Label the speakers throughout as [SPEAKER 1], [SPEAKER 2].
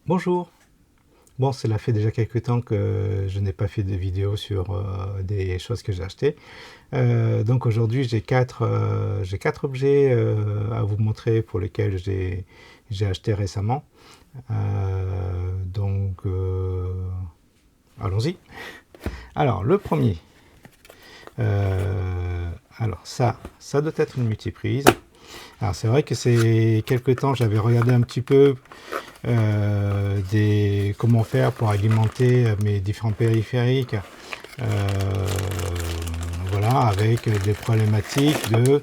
[SPEAKER 1] Bonjour. Bon, cela fait déjà quelques temps que je n'ai pas fait de vidéo sur des choses que j'ai achetées. Donc aujourd'hui, j'ai quatre objets à vous montrer pour lesquels j'ai acheté récemment. Allons-y. Alors, le premier. Alors ça doit être une multiprise. Alors c'est vrai que c'est quelque temps, j'avais regardé un petit peu comment faire pour alimenter mes différents périphériques, euh, voilà, avec des problématiques de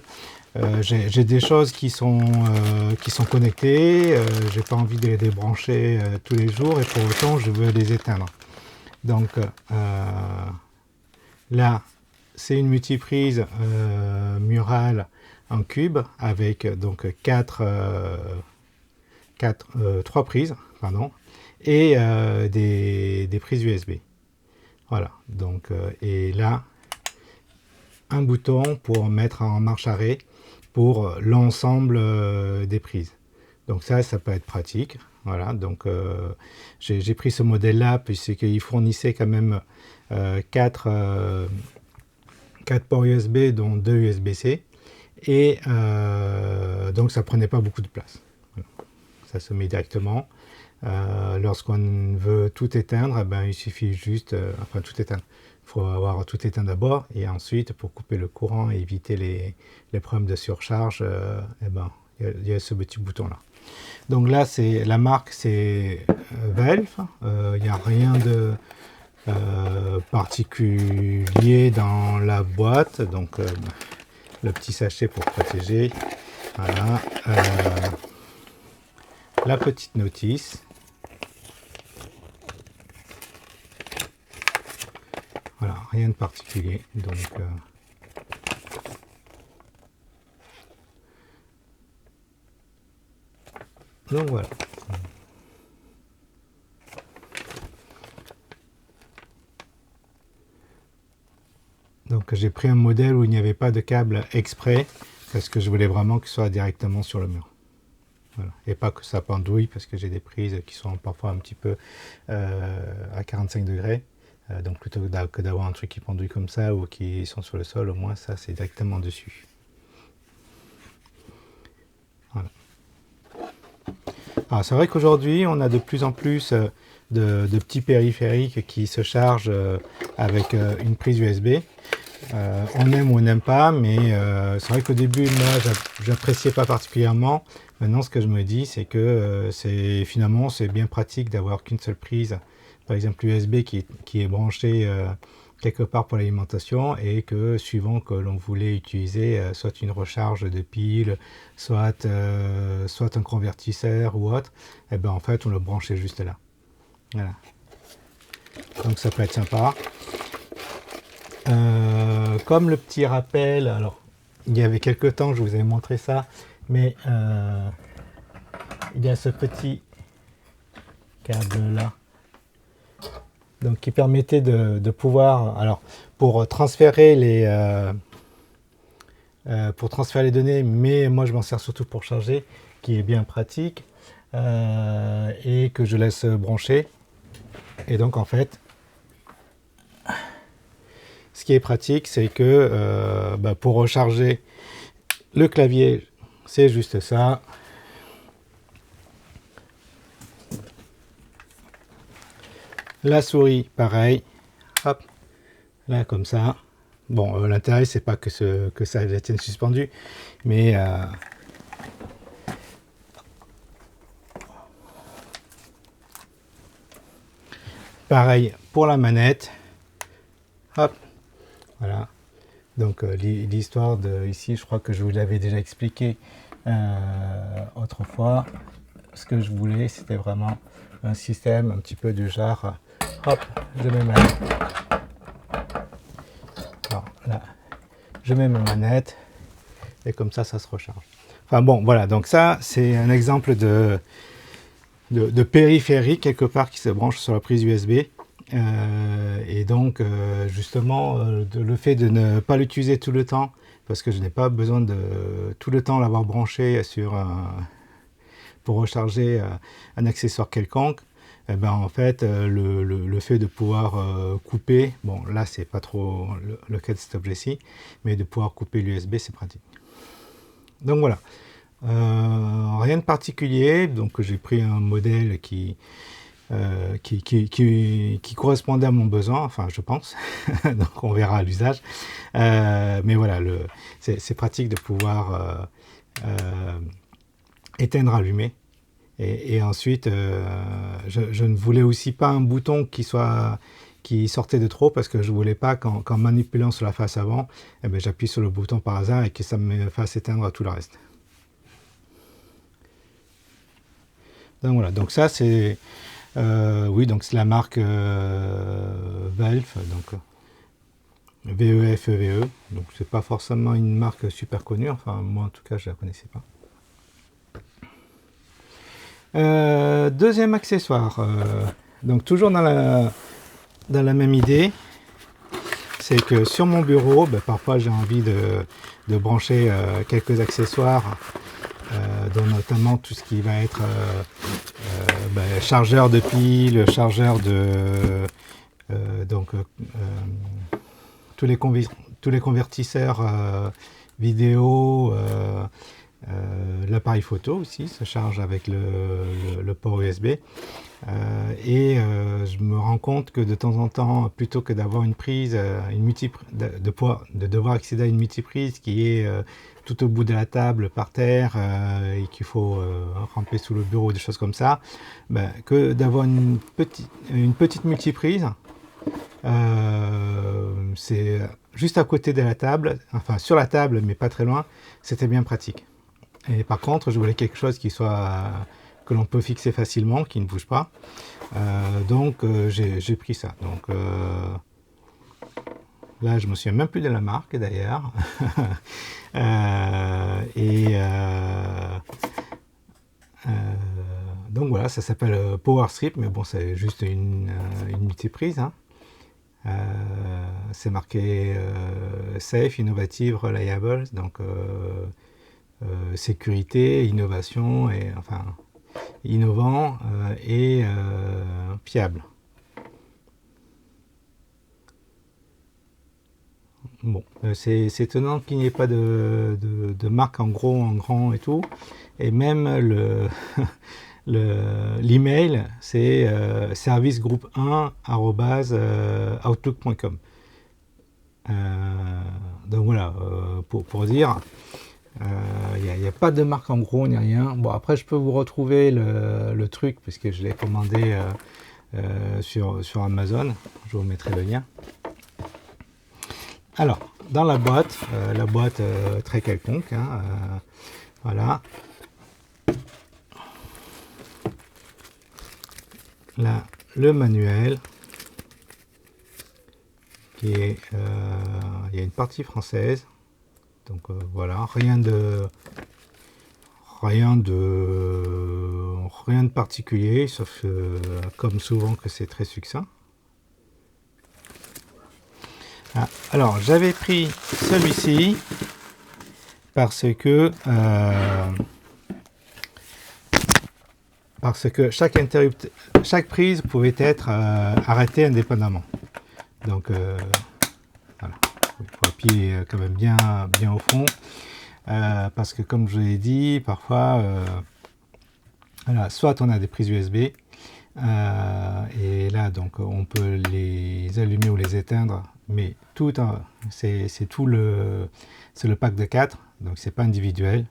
[SPEAKER 1] j'ai des choses qui sont connectées, j'ai pas envie de les débrancher tous les jours et pour autant je veux les éteindre. Donc là c'est une multiprise murale en cube avec donc trois prises, pardon, et des prises USB. Voilà, donc, et là, un bouton pour mettre en marche arrêt pour l'ensemble des prises. Donc ça peut être pratique. Voilà, donc j'ai pris ce modèle-là puisqu'il fournissait quand même 4 ports USB, dont 2 USB-C, et donc ça prenait pas beaucoup de place. Voilà. Ça se met directement. Lorsqu'on veut tout éteindre, il suffit juste, enfin tout éteindre. Il faut avoir tout éteint d'abord et ensuite pour couper le courant et éviter les problèmes de surcharge, il y a ce petit bouton là. Donc là, c'est la marque, c'est Valve. Il n'y a rien de particulier dans la boîte. Donc le petit sachet pour protéger. Voilà. La petite notice. Voilà, rien de particulier. Donc voilà. Donc j'ai pris un modèle où il n'y avait pas de câble exprès parce que je voulais vraiment que ce soit directement sur le mur. Voilà. Et pas que ça pendouille parce que j'ai des prises qui sont parfois un petit peu à 45 degrés. Donc plutôt que d'avoir un truc qui pendouille comme ça ou qui sont sur le sol, au moins ça c'est directement dessus. Voilà. Alors c'est vrai qu'aujourd'hui on a de plus en plus de petits périphériques qui se chargent avec une prise USB. On aime ou on n'aime pas, mais c'est vrai qu'au début moi j'appréciais pas particulièrement. Maintenant ce que je me dis c'est que finalement c'est bien pratique d'avoir qu'une seule prise, par exemple USB qui est branchée quelque part pour l'alimentation et que suivant que l'on voulait utiliser soit une recharge de pile, soit un convertisseur ou autre, et en fait on le branchait juste là. Voilà. Donc ça peut être sympa. Comme le petit rappel, alors il y avait quelques temps je vous avais montré ça, mais il y a ce petit câble là, donc qui permettait de pouvoir, alors pour transférer les données, mais moi je m'en sers surtout pour charger, qui est bien pratique et que je laisse brancher. Et donc en fait, ce qui est pratique, c'est que pour recharger le clavier, c'est juste ça. La souris, pareil. Hop, là comme ça. Bon, l'intérêt c'est pas que ça tienne suspendu, mais pareil pour la manette. Hop, voilà. Donc l'histoire de ici, je crois que je vous l'avais déjà expliqué autrefois. Ce que je voulais, c'était vraiment un système un petit peu du genre, hop, je mets ma manette et comme ça se recharge. Enfin bon, voilà, donc ça c'est un exemple de périphérique quelque part qui se branche sur la prise USB. Et donc justement le fait de ne pas l'utiliser tout le temps, parce que je n'ai pas besoin de tout le temps l'avoir branché pour recharger un accessoire quelconque, eh ben, en fait, le fait de pouvoir couper, bon là c'est pas trop le cas de cet objet-ci, mais de pouvoir couper l'USB, c'est pratique. Donc voilà, rien de particulier, donc j'ai pris un modèle qui correspondait à mon besoin, enfin je pense, donc on verra à l'usage. Mais voilà, c'est pratique de pouvoir éteindre, allumer. Et ensuite, je ne voulais aussi pas un bouton qui sortait de trop, parce que je voulais pas qu'en manipulant sur la face avant, eh ben, j'appuie sur le bouton par hasard et que ça me fasse éteindre tout le reste. Donc voilà, donc ça c'est oui, donc c'est la marque Velf, donc VEFEVE, donc c'est pas forcément une marque super connue, enfin moi en tout cas je la connaissais pas. Deuxième accessoire, donc toujours dans la même idée, c'est que sur mon bureau, ben, parfois j'ai envie de brancher quelques accessoires, dont notamment tout ce qui va être ben, chargeur de piles, chargeur de donc tous les convertisseurs vidéo, l'appareil photo aussi se charge avec le port USB. Et je me rends compte que de temps en temps, plutôt que d'avoir une prise, de devoir accéder à une multiprise qui est tout au bout de la table par terre et qu'il faut ramper sous le bureau, des choses comme ça, ben, que d'avoir une petite multiprise, c'est juste à côté de la table, enfin sur la table mais pas très loin, c'était bien pratique. Et par contre, je voulais quelque chose que l'on peut fixer facilement, qui ne bouge pas. Donc j'ai pris ça. Donc là, je me souviens même plus de la marque d'ailleurs. Donc voilà, ça s'appelle Power Strip, mais bon, c'est juste une multiprise. Hein. C'est marqué Safe, Innovative, Reliable, donc sécurité, innovation, et enfin innovant et fiable. Bon, c'est étonnant qu'il n'y ait pas de marque en gros, en grand et tout, et même l'email, c'est servicegroupe1@outlook.com. Donc voilà, pour dire, il n'y a pas de marque en gros ni rien. Bon, après je peux vous retrouver le truc puisque je l'ai commandé sur Amazon. Je vous mettrai le lien. Alors, dans la boîte très quelconque, hein, voilà. Là, le manuel qui est, il y a une partie française. Donc voilà, rien de particulier, sauf comme souvent que c'est très succinct. Ah, alors j'avais pris celui-ci parce que chaque prise pouvait être arrêtée indépendamment. Donc voilà, il faut appuyer quand même bien au fond. Parce que comme je l'ai dit, parfois, voilà, soit on a des prises USB, et là donc on peut les allumer ou les éteindre, mais c'est le pack de 4, donc c'est pas individuel.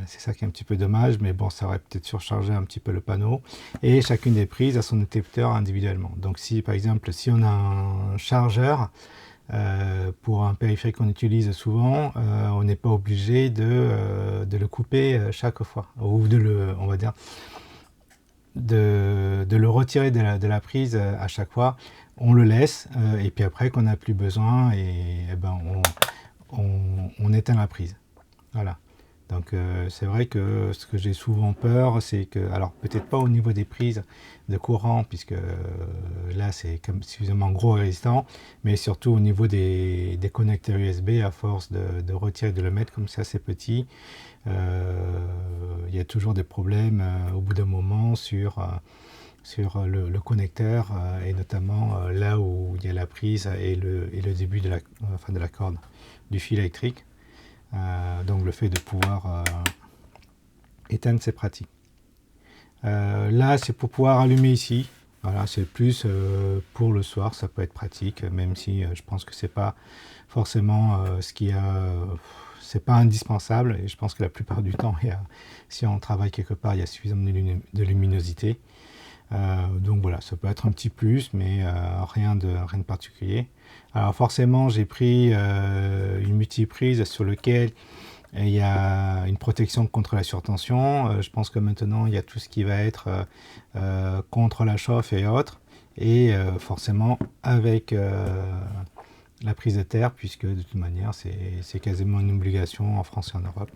[SPEAKER 1] C'est ça qui est un petit peu dommage, mais bon, ça aurait peut-être surchargé un petit peu le panneau. Et chacune des prises a son interrupteur individuellement. Donc si par exemple, si on a un chargeur, pour un périphérique qu'on utilise souvent, on n'est pas obligé de le couper chaque fois, ou on va dire, de le retirer de la prise à chaque fois. On le laisse, et puis après, qu'on n'a plus besoin, et ben, on éteint la prise. Voilà. Donc c'est vrai que ce que j'ai souvent peur, c'est que, alors peut-être pas au niveau des prises de courant, puisque là c'est suffisamment gros et résistant, mais surtout au niveau des connecteurs USB, à force de retirer, de le mettre comme ça, c'est petit, il y a toujours des problèmes au bout d'un moment sur le connecteur et notamment là où il y a la prise et le début de la corde du fil électrique. Donc le fait de pouvoir éteindre, c'est pratique. Là, c'est pour pouvoir allumer ici. Voilà, c'est plus pour le soir, ça peut être pratique, même si je pense que c'est pas forcément c'est pas indispensable. Et je pense que la plupart du temps, si on travaille quelque part, il y a suffisamment de luminosité. Donc voilà, ça peut être un petit plus, mais rien de particulier. Alors forcément, j'ai pris une multiprise sur laquelle il y a une protection contre la surtension. Je pense que maintenant, il y a tout ce qui va être contre la chauffe et autres. Et forcément, avec la prise de terre, puisque de toute manière, c'est quasiment une obligation en France et en Europe.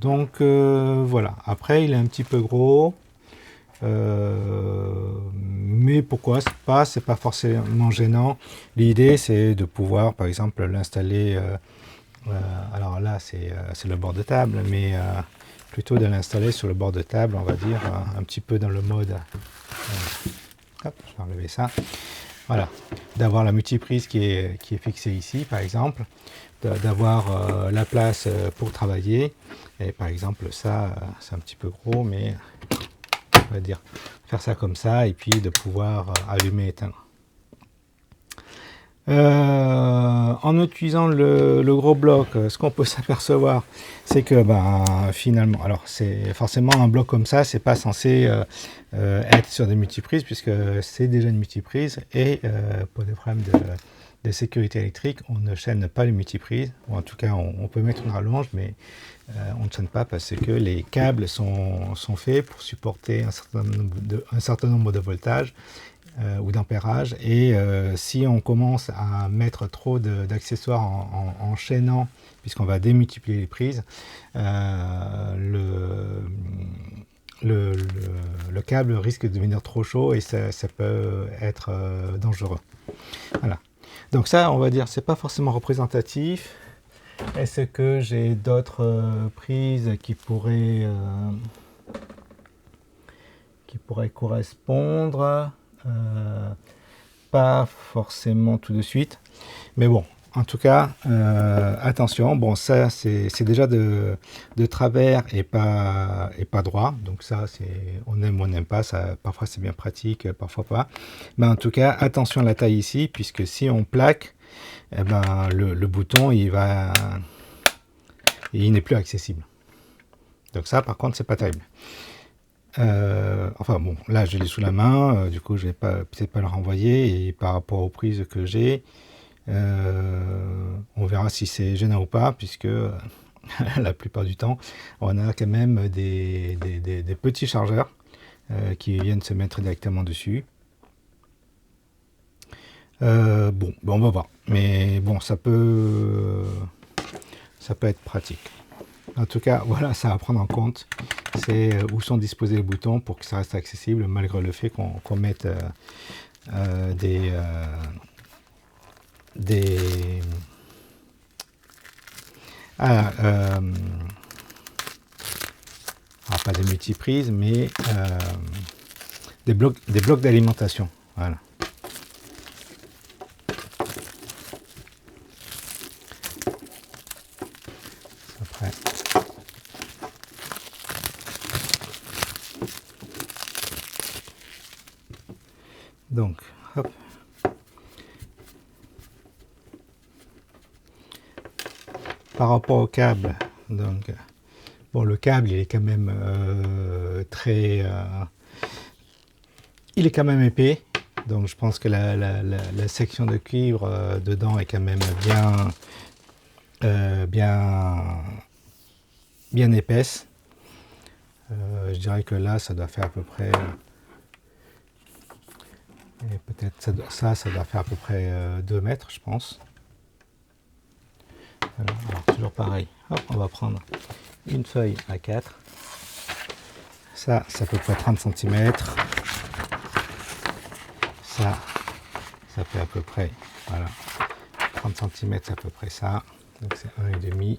[SPEAKER 1] Donc voilà. Après, il est un petit peu gros. Mais pourquoi c'est pas forcément gênant. L'idée, c'est de pouvoir, par exemple, l'installer. Alors là, c'est le bord de table, mais plutôt de l'installer sur le bord de table, on va dire, un petit peu dans le mode. Hop, je vais enlever ça. Voilà, d'avoir la multiprise qui est fixée ici, par exemple, d'avoir la place pour travailler. Et par exemple, ça, c'est un petit peu gros, mais on va dire faire ça comme ça, et puis de pouvoir allumer et éteindre. En utilisant le gros bloc, ce qu'on peut s'apercevoir, c'est que finalement, alors c'est forcément un bloc comme ça, c'est pas censé être sur des multiprises, puisque c'est déjà une multiprise, et pour des problèmes de sécurité électrique, on ne chaîne pas les multiprises, ou en tout cas on peut mettre une rallonge, mais on ne chaîne pas parce que les câbles sont faits pour supporter un certain nombre de voltages ou d'ampérage, et si on commence à mettre trop d'accessoires en chaînant, puisqu'on va démultiplier les prises, le câble risque de devenir trop chaud et ça peut être dangereux. Voilà. Donc ça, on va dire, c'est pas forcément représentatif. Est-ce que j'ai d'autres prises qui pourraient correspondre? Pas forcément tout de suite, mais bon, en tout cas, attention. Bon, ça c'est déjà de travers et pas droit, donc ça on aime ou on n'aime pas. Ça parfois c'est bien pratique, parfois pas, mais en tout cas attention à la taille ici, puisque si on plaque, le bouton il n'est plus accessible. Donc ça par contre c'est pas terrible. Enfin bon, là je l'ai sous la main, du coup je vais peut-être pas le renvoyer, et par rapport aux prises que j'ai, on verra si c'est gênant ou pas, puisque la plupart du temps on a quand même des petits chargeurs qui viennent se mettre directement dessus. Bon, on va voir, mais bon, ça peut être pratique. En tout cas, voilà, ça à prendre en compte, c'est où sont disposés les boutons pour que ça reste accessible, malgré le fait qu'on mette pas des multiprises, mais des blocs d'alimentation. Voilà. Après. Donc, hop. Par rapport au câble, donc, bon, le câble, il est quand même il est quand même épais, donc je pense que la section de cuivre dedans est quand même bien épaisse. Je dirais que là, ça doit faire à peu près, et peut-être ça doit faire à peu près 2 mètres, je pense. Alors, toujours pareil, hop, on va prendre une feuille A4, ça c'est à peu près 30 cm, ça fait à peu près, voilà, 30 cm, c'est à peu près ça, donc c'est 1,5,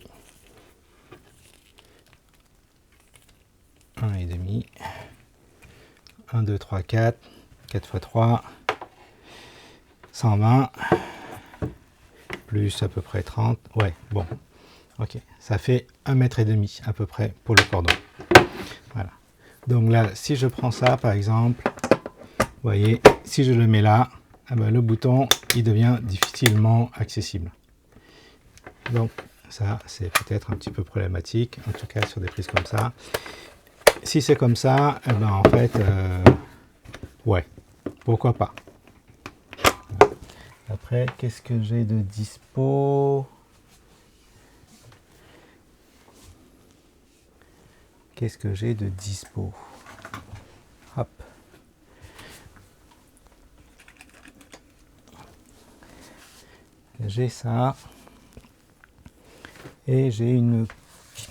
[SPEAKER 1] 1,5, 1, 2, 3, 4, 4 x 3, 120, plus à peu près 30, ouais, bon, ok, ça fait 1,5 m à peu près pour le cordon. Voilà. Donc là, si je prends ça par exemple, vous voyez, si je le mets là, eh ben, le bouton, il devient difficilement accessible. Donc ça, c'est peut-être un petit peu problématique, en tout cas sur des prises comme ça. Si c'est comme ça, eh ben, en fait, ouais, pourquoi pas. Après, qu'est-ce que j'ai de dispo? Qu'est-ce que j'ai de dispo? Hop. J'ai ça. Et j'ai une,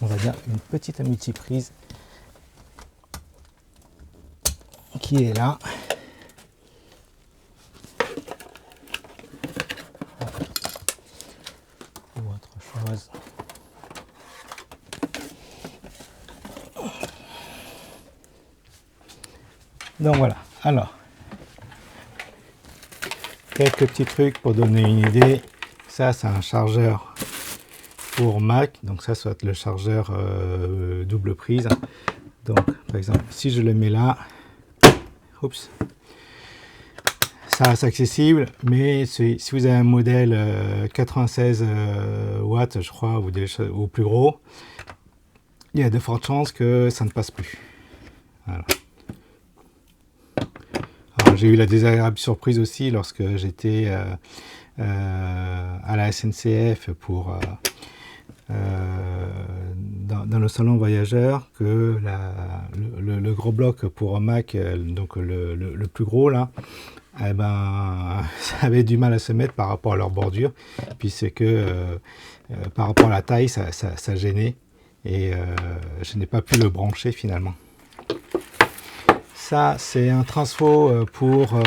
[SPEAKER 1] on va dire, une petite multiprise qui est là. Ou autre chose. Donc voilà. Alors, quelques petits trucs pour donner une idée. Ça, c'est un chargeur pour Mac. Donc ça va être le chargeur double prise. Donc, par exemple, si je le mets là, oups, ça reste accessible, mais si vous avez un modèle 96 watts, je crois, ou plus gros, il y a de fortes chances que ça ne passe plus. Voilà. J'ai eu la désagréable surprise aussi lorsque j'étais à la SNCF pour dans le salon voyageur, que le gros bloc pour Mac, donc le plus gros là, eh ben, ça avait du mal à se mettre par rapport à leur bordure, puisque par rapport à la taille, ça gênait, et je n'ai pas pu le brancher finalement. Ça, c'est un transfo pour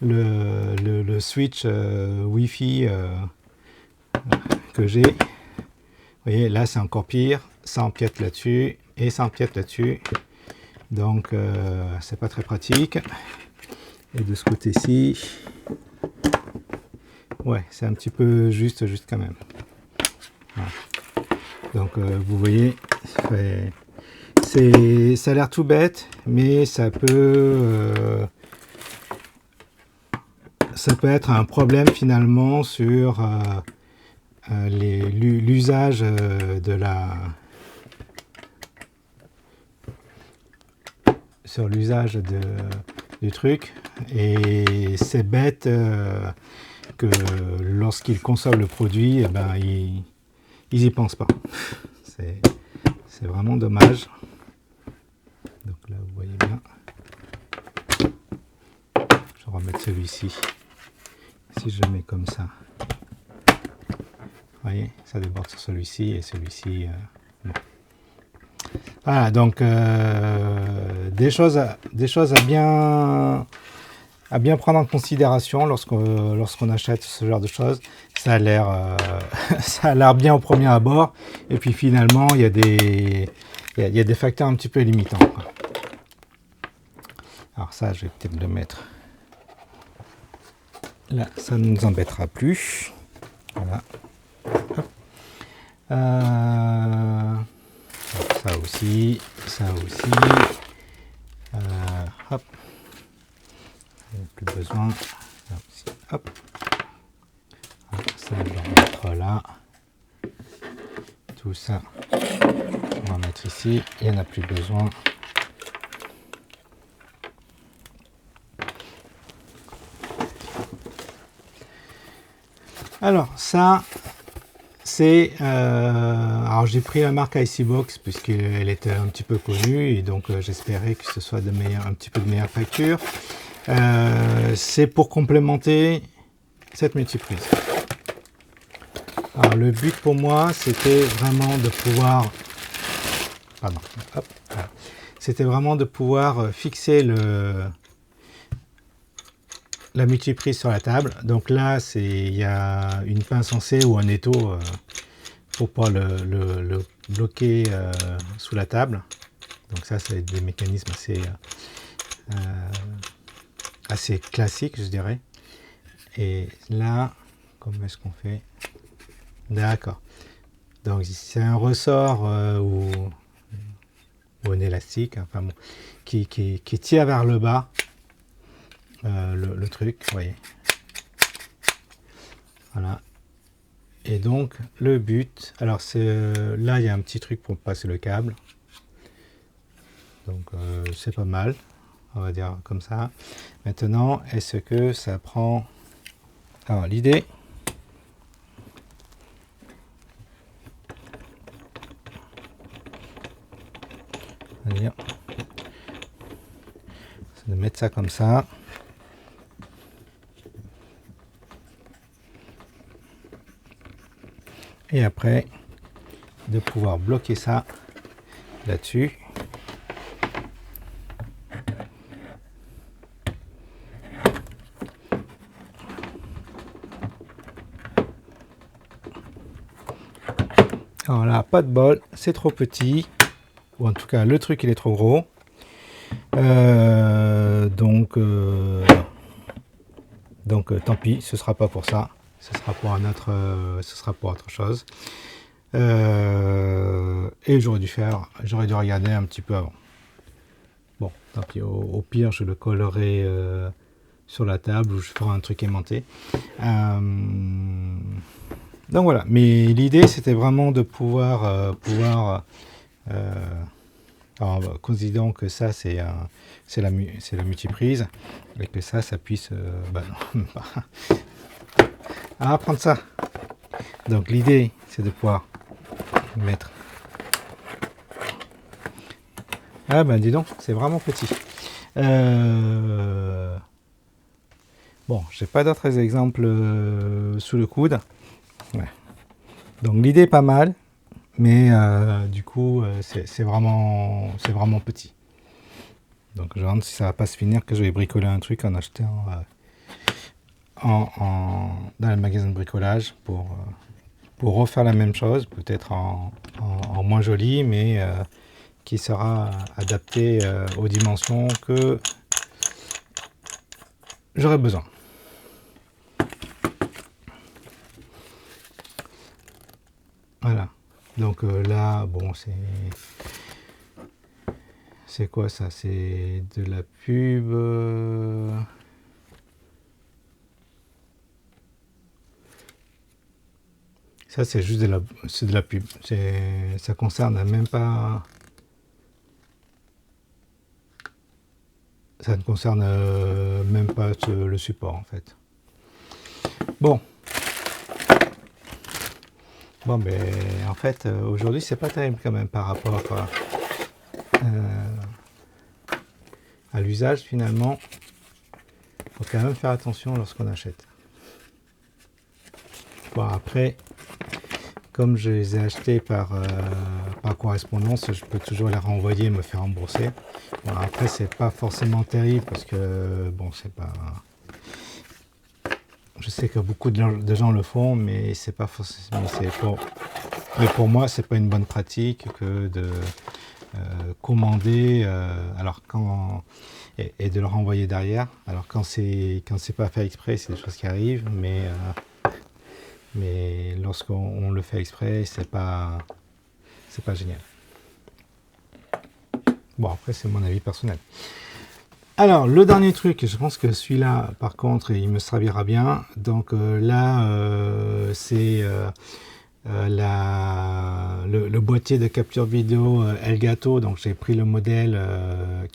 [SPEAKER 1] le switch Wi-Fi que j'ai. Vous voyez, là, c'est encore pire. Ça empiète là-dessus et ça empiète là-dessus. Donc, c'est pas très pratique. Et de ce côté-ci, ouais, c'est un petit peu juste quand même. Voilà. Donc, vous voyez, ça a l'air tout bête, mais ça peut être un problème finalement sur l'usage du truc. Et c'est bête que lorsqu'ils consomment le produit, eh ben, ils y pensent pas. C'est vraiment dommage. Donc là, vous voyez bien. Je vais remettre celui-ci. Si je le mets comme ça, vous voyez, ça déborde sur celui-ci et celui-ci. Bon. Voilà, donc des choses à bien prendre en considération lorsqu'on achète ce genre de choses. Ça a l'air bien au premier abord, et puis finalement il y a des facteurs un petit peu limitants, quoi. Alors ça, je vais peut-être le mettre là, ça ne nous embêtera plus. Voilà. Ça aussi. Hop. Plus besoin. Là aussi. Hop. Ça, je vais mettre là. Tout ça, on va mettre ici. Il n'y en a plus besoin. Alors ça, c'est alors j'ai pris la marque Icebox puisqu'elle était un petit peu connue, et donc j'espérais que ce soit un petit peu de meilleure facture. C'est pour complémenter cette multiprise. Alors le but pour moi, c'était vraiment de pouvoir, pardon, hop, voilà. C'était vraiment de pouvoir fixer la multiprise sur la table. Donc là, il y a une pince en C ou un étau pour pouvoir le bloquer sous la table. Donc ça, c'est des mécanismes assez classique, je dirais. Et là, comment est-ce qu'on fait? D'accord. Donc c'est un ressort ou un élastique, enfin bon, qui tire vers le bas le truc, vous voyez. Voilà. Et donc le but, alors c'est là il y a un petit truc pour passer le câble. Donc c'est pas mal, on va dire comme ça. Maintenant, est-ce que ça prend... Alors l'idée, c'est de mettre ça comme ça. Et après, de pouvoir bloquer ça là-dessus. Alors là, pas de bol, c'est trop petit. Ou en tout cas, le truc, il est trop gros. Donc tant pis, ce sera pas pour ça. Ce sera pour un autre, ce sera pour autre chose. Et j'aurais dû regarder un petit peu avant. Bon, tant pis, au pire, je le collerai sur la table ou je ferai un truc aimanté. Donc voilà, mais l'idée c'était vraiment de pouvoir, alors, considérant que ça c'est la multiprise et que ça puisse, prendre ça. Donc l'idée c'est de pouvoir mettre. Ah ben dis donc, c'est vraiment petit. Bon, j'ai pas d'autres exemples sous le coude. Ouais. Donc l'idée est pas mal, mais du coup c'est vraiment petit. Donc je me demande si ça va pas se finir que je vais bricoler un truc en achetant dans le magasin de bricolage pour refaire la même chose, peut-être en moins joli, mais qui sera adapté aux dimensions que j'aurai besoin. Voilà. Donc là, bon, c'est quoi ça? C'est de la pub. Ça, c'est juste de la pub. Ça concerne même pas. Ça ne concerne même pas le support en fait. Bon. Bon, ben en fait, aujourd'hui, c'est pas terrible quand même par rapport à l'usage finalement. Il faut quand même faire attention lorsqu'on achète. Bon, après, comme je les ai achetés par correspondance, je peux toujours les renvoyer et me faire rembourser. Bon, après, c'est pas forcément terrible parce que, bon, c'est pas... Je sais que beaucoup de gens le font, mais c'est pas forcément... Mais pour moi, c'est pas une bonne pratique que de commander alors et de le renvoyer derrière. Alors quand c'est pas fait exprès, c'est des choses qui arrivent, mais lorsqu'on le fait exprès, c'est pas génial. Bon, après, c'est mon avis personnel. Alors, le dernier truc, je pense que celui-là, par contre, il me servira bien. Donc là, c'est le boîtier de capture vidéo Elgato. Donc j'ai pris le modèle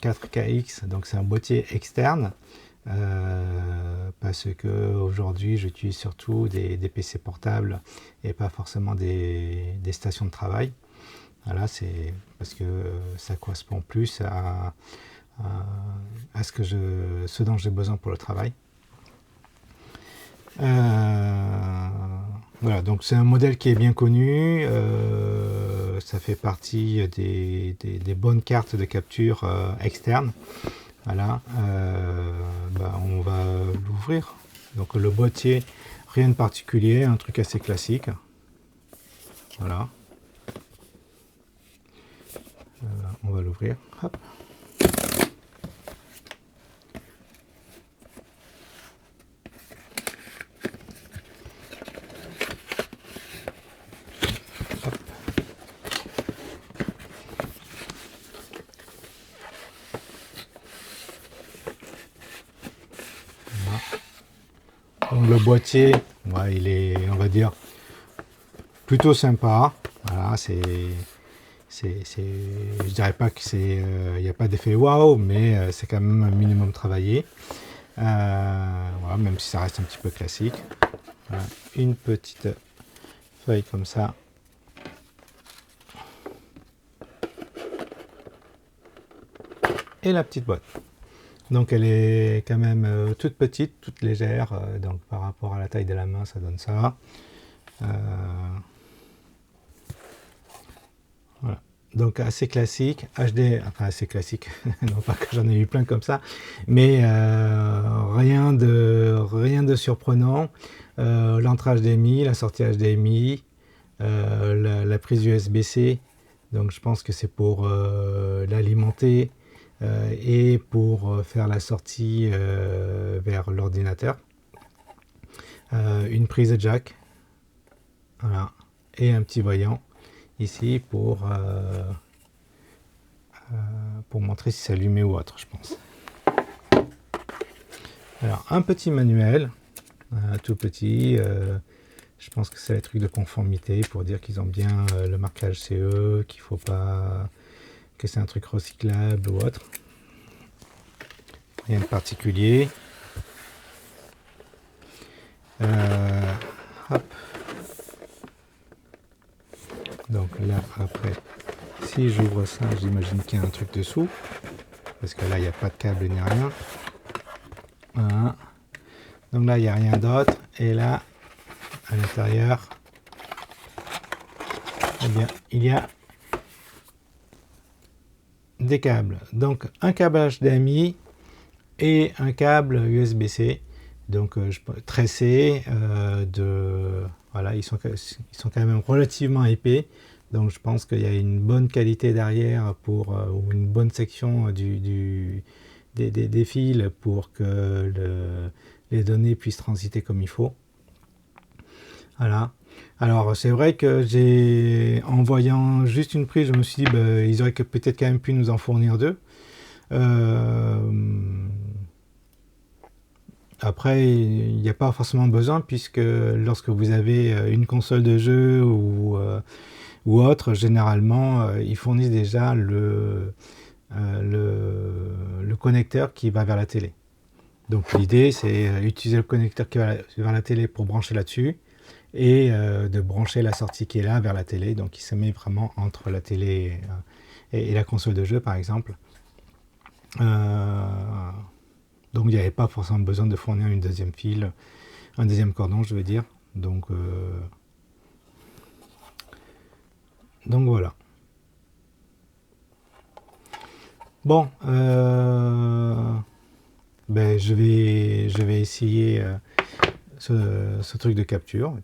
[SPEAKER 1] 4KX, donc c'est un boîtier externe. Parce que aujourd'hui j'utilise surtout des PC portables et pas forcément des stations de travail. Voilà, c'est parce que ça correspond plus à ce dont j'ai besoin pour le travail. Voilà, donc c'est un modèle qui est bien connu. Ça fait partie des bonnes cartes de capture externes. Voilà, on va l'ouvrir. Donc le boîtier, rien de particulier, un truc assez classique. Voilà. On va l'ouvrir. Hop. Donc le boîtier, ouais, il est, on va dire, plutôt sympa. Voilà, je dirais pas que c'est, il n'y a pas d'effet waouh, mais c'est quand même un minimum travaillé. Voilà, même si ça reste un petit peu classique. Voilà, une petite feuille comme ça. Et la petite boîte. Donc elle est quand même toute petite, toute légère. Donc par rapport à la taille de la main, ça donne ça. Voilà. Donc assez classique, HD, enfin assez classique, non pas que j'en ai eu plein comme ça, mais rien de surprenant. L'entrée HDMI, la sortie HDMI, la prise USB-C, donc je pense que c'est pour l'alimenter et pour faire la sortie vers l'ordinateur. Une prise jack, voilà, et un petit voyant ici pour montrer si c'est allumé ou autre, je pense. Alors un petit manuel, tout petit, je pense que c'est les trucs de conformité pour dire qu'ils ont bien le marquage CE, qu'il faut pas que c'est un truc recyclable ou autre. Rien de particulier. Hop. Donc là après, si j'ouvre ça, j'imagine qu'il y a un truc dessous, parce que là il n'y a pas de câble ni rien. Voilà. Donc là il n'y a rien d'autre, et là à l'intérieur, eh bien il y a des câbles. Donc un câble HDMI et un câble USB-C. Donc tressés voilà, ils sont quand même relativement épais. Donc je pense qu'il y a une bonne qualité derrière ou une bonne section des fils pour que les données puissent transiter comme il faut. Voilà. Alors c'est vrai que en voyant juste une prise, je me suis dit ils auraient peut-être quand même pu nous en fournir deux. Après, il n'y a pas forcément besoin, puisque lorsque vous avez une console de jeu ou autre, généralement, ils fournissent déjà le connecteur qui va vers la télé. Donc l'idée, c'est utiliser le connecteur qui va vers la télé pour brancher là-dessus, et de brancher la sortie qui est là vers la télé. Donc il se met vraiment entre la télé et la console de jeu, par exemple. Donc il n'y avait pas forcément besoin de fournir une deuxième fil, un deuxième cordon, je veux dire. Donc voilà. Bon, je vais essayer ce truc de capture, et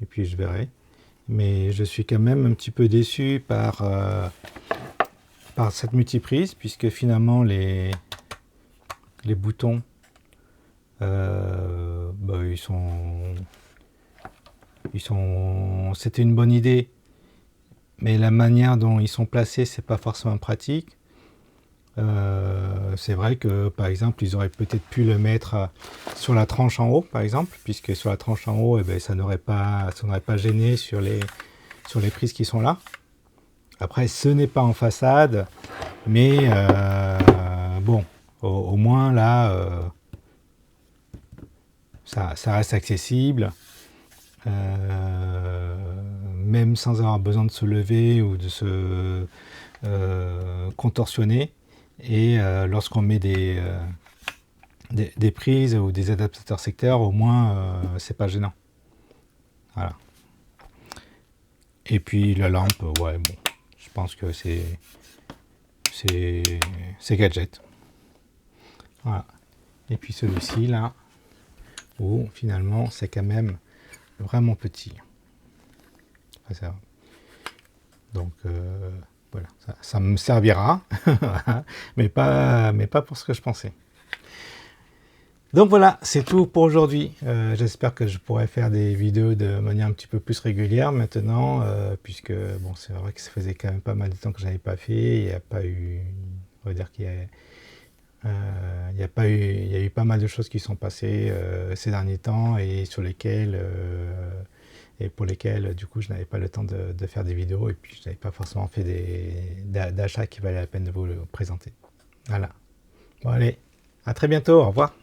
[SPEAKER 1] puis je verrai. Mais je suis quand même un petit peu déçu par cette multiprise, puisque finalement les boutons, c'était une bonne idée, mais la manière dont ils sont placés, c'est pas forcément pratique. C'est vrai que par exemple ils auraient peut-être pu le mettre sur la tranche en haut, par exemple, puisque sur la tranche en haut, ça n'aurait pas gêné sur les prises qui sont là. Après, ce n'est pas en façade, mais bon, au moins là, ça reste accessible, même sans avoir besoin de se lever ou de se contorsionner. Et lorsqu'on met des prises ou des adaptateurs secteurs, au moins c'est pas gênant. Voilà. Et puis la lampe, ouais, bon, je pense que c'est gadget. Voilà. Et puis celui-ci là, où finalement c'est quand même vraiment petit. Enfin, ça. Donc voilà, ça me servira, mais pas pour ce que je pensais. Donc voilà, c'est tout pour aujourd'hui. J'espère que je pourrai faire des vidéos de manière un petit peu plus régulière maintenant, puisque bon, c'est vrai que ça faisait quand même pas mal de temps que je n'avais pas fait. Il n'y a pas eu, on va dire qu'il il y a eu pas mal de choses qui sont passées ces derniers temps et sur lesquelles et pour lesquelles du coup je n'avais pas le temps de faire des vidéos et puis je n'avais pas forcément fait d'achats qui valaient la peine de vous le présenter. Voilà. Bon allez, à très bientôt, au revoir.